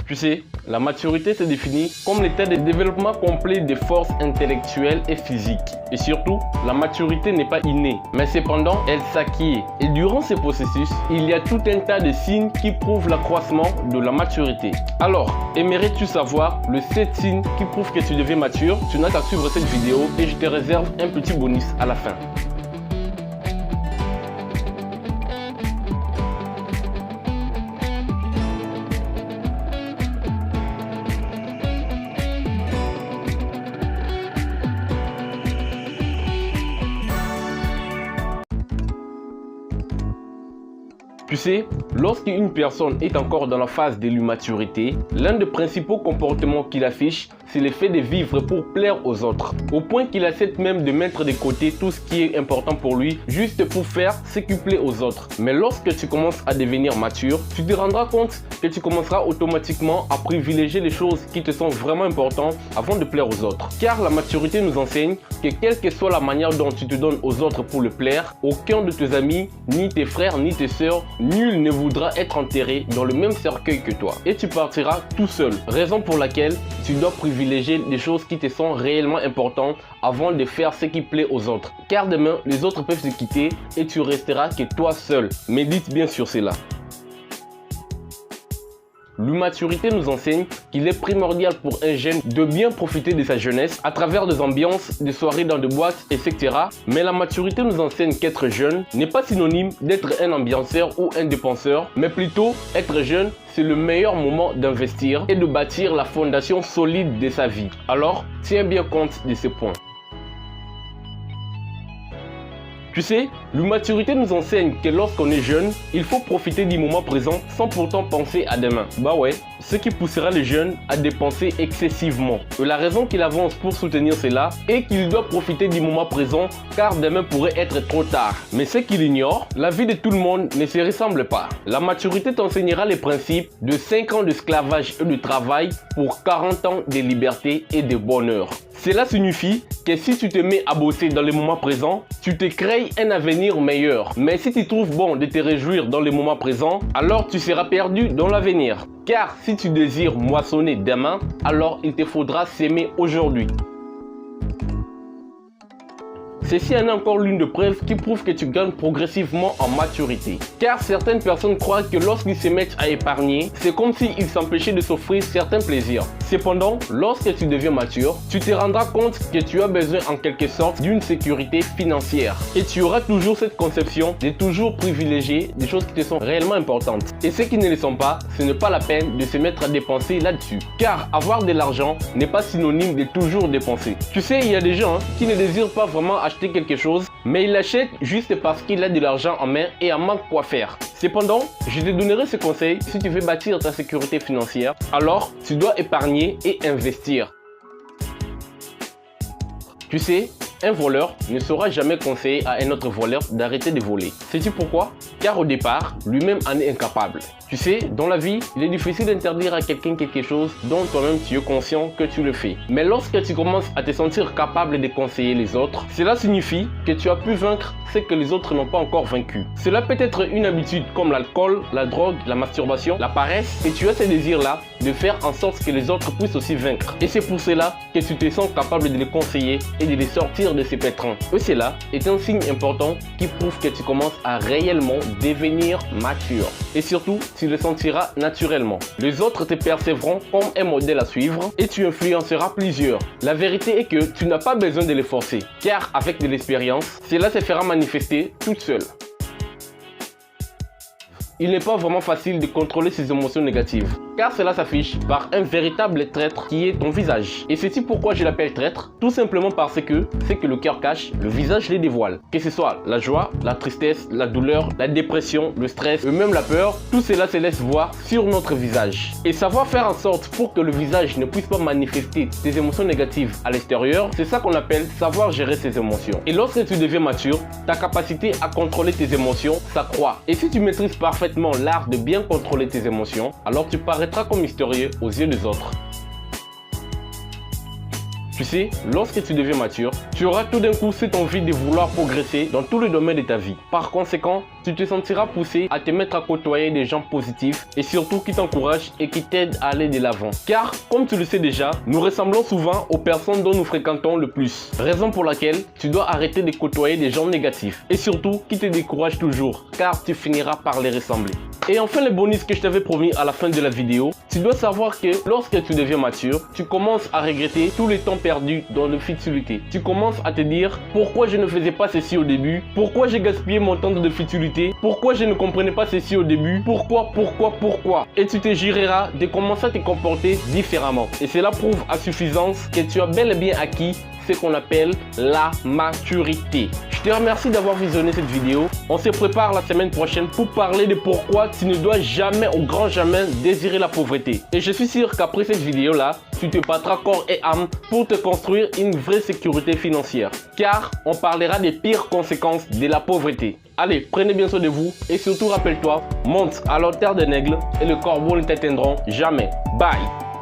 Tu sais, la maturité se définit comme l'état de développement complet des forces intellectuelles et physiques. Et surtout, la maturité n'est pas innée, mais cependant, elle s'acquiert. Et durant ce processus, il y a tout un tas de signes qui prouvent l'accroissement de la maturité. Alors, aimerais-tu savoir le 7 signes qui prouvent que tu deviens mature? Tu n'as qu'à suivre cette vidéo et je te réserve un petit bonus à la fin. Tu sais, lorsqu'une personne est encore dans la phase de l'immaturité, l'un des principaux comportements qu'il affiche, c'est le fait de vivre pour plaire aux autres. Au point qu'il accepte même de mettre de côté tout ce qui est important pour lui, juste pour faire ce qui plaît aux autres. Mais lorsque tu commences à devenir mature, tu te rendras compte que tu commenceras automatiquement à privilégier les choses qui te sont vraiment importantes avant de plaire aux autres. Car la maturité nous enseigne que quelle que soit la manière dont tu te donnes aux autres pour le plaire, aucun de tes amis, ni tes frères, ni tes sœurs, nul ne voudra être enterré dans le même cercueil que toi. Et tu partiras tout seul. Raison pour laquelle tu dois privilégier les choses qui te sont réellement importantes avant de faire ce qui plaît aux autres. Car demain, les autres peuvent se quitter et tu resteras que toi seul. Médite bien sur cela. L'immaturité nous enseigne qu'il est primordial pour un jeune de bien profiter de sa jeunesse à travers des ambiances, des soirées dans des boîtes, etc. Mais la maturité nous enseigne qu'être jeune n'est pas synonyme d'être un ambianceur ou un dépenseur, mais plutôt être jeune, c'est le meilleur moment d'investir et de bâtir la fondation solide de sa vie. Alors, tiens bien compte de ces points. Tu sais, l'immaturité nous enseigne que lorsqu'on est jeune, il faut profiter du moment présent sans pourtant penser à demain. Bah ouais, ce qui poussera les jeunes à dépenser excessivement. Et la raison qu'il avance pour soutenir cela est qu'il doit profiter du moment présent car demain pourrait être trop tard. Mais ce qu'il ignore, la vie de tout le monde ne se ressemble pas. La maturité t'enseignera les principes de 5 ans d'esclavage et de travail pour 40 ans de liberté et de bonheur. Cela signifie que si tu te mets à bosser dans le moment présent, tu te crées un avenir meilleur. Mais si tu trouves bon de te réjouir dans le moment présent, alors tu seras perdu dans l'avenir. Car si tu désires moissonner demain, alors il te faudra s'aimer aujourd'hui. Ceci en est encore l'une des preuves qui prouve que tu gagnes progressivement en maturité. Car certaines personnes croient que lorsqu'ils se mettent à épargner, c'est comme s'ils s'empêchaient de s'offrir certains plaisirs. Cependant, lorsque tu deviens mature, tu te rendras compte que tu as besoin en quelque sorte d'une sécurité financière. Et tu auras toujours cette conception de toujours privilégier des choses qui te sont réellement importantes. Et ceux qui ne le sont pas, ce n'est pas la peine de se mettre à dépenser là-dessus. Car avoir de l'argent n'est pas synonyme de toujours dépenser. Tu sais, il y a des gens qui ne désirent pas vraiment acheter quelque chose, mais il l'achète juste parce qu'il a de l'argent en main et en manque quoi faire. Cependant, je te donnerai ce conseil: si tu veux bâtir ta sécurité financière, alors tu dois épargner et investir. Tu sais, un voleur ne saura jamais conseiller à un autre voleur d'arrêter de voler. Sais-tu pourquoi? Car au départ, lui-même en est incapable. Tu sais, dans la vie, il est difficile d'interdire à quelqu'un quelque chose dont toi-même tu es conscient que tu le fais. Mais lorsque tu commences à te sentir capable de conseiller les autres, cela signifie que tu as pu vaincre ce que les autres n'ont pas encore vaincu. Cela peut être une habitude comme l'alcool, la drogue, la masturbation, la paresse, et tu as ce désir-là de faire en sorte que les autres puissent aussi vaincre. Et c'est pour cela que tu te sens capable de les conseiller et de les sortir de ces pétrins. Et cela est un signe important qui prouve que tu commences à réellement devenir mature. Et surtout, tu le sentiras naturellement. Les autres te percevront comme un modèle à suivre et tu influenceras plusieurs. La vérité est que tu n'as pas besoin de les forcer, car avec de l'expérience, cela se fera manifester toute seule. Il n'est pas vraiment facile de contrôler ses émotions négatives, car cela s'affiche par un véritable traître qui est ton visage. Et c'est pourquoi je l'appelle traître, tout simplement parce que ce que le cœur cache, le visage les dévoile. Que ce soit la joie, la tristesse, la douleur, la dépression, le stress, et même la peur, tout cela se laisse voir sur notre visage. Et savoir faire en sorte pour que le visage ne puisse pas manifester tes émotions négatives à l'extérieur, c'est ça qu'on appelle savoir gérer ses émotions. Et lorsque tu deviens mature, ta capacité à contrôler tes émotions s'accroît. Et si tu maîtrises parfaitement l'art de bien contrôler tes émotions, alors tu paraîtras comme mystérieux aux yeux des autres. Tu sais, lorsque tu deviens mature, tu auras tout d'un coup cette envie de vouloir progresser dans tous les domaines de ta vie. Par conséquent, tu te sentiras poussé à te mettre à côtoyer des gens positifs et surtout qui t'encouragent et qui t'aident à aller de l'avant. Car, comme tu le sais déjà, nous ressemblons souvent aux personnes dont nous fréquentons le plus. Raison pour laquelle tu dois arrêter de côtoyer des gens négatifs et surtout qui te découragent toujours, car tu finiras par les ressembler. Et enfin, le bonus que je t'avais promis à la fin de la vidéo, tu dois savoir que lorsque tu deviens mature, tu commences à regretter tout le temps perdu dans le futilité. Tu commences à te dire pourquoi je ne faisais pas ceci au début, pourquoi j'ai gaspillé mon temps de futilité, pourquoi je ne comprenais pas ceci au début, pourquoi. Et tu te jureras de commencer à te comporter différemment. Et cela prouve à suffisance que tu as bel et bien acquis ce qu'on appelle la maturité. Je te remercie d'avoir visionné cette vidéo. On se prépare la semaine prochaine pour parler de pourquoi tu ne dois jamais, au grand jamais, désirer la pauvreté. Et je suis sûr qu'après cette vidéo-là, tu te battras corps et âme pour te construire une vraie sécurité financière. Car on parlera des pires conséquences de la pauvreté. Allez, prenez bien soin de vous et surtout rappelle-toi, monte à l'auteur de l'aigle et le corbeau ne t'atteindront jamais. Bye!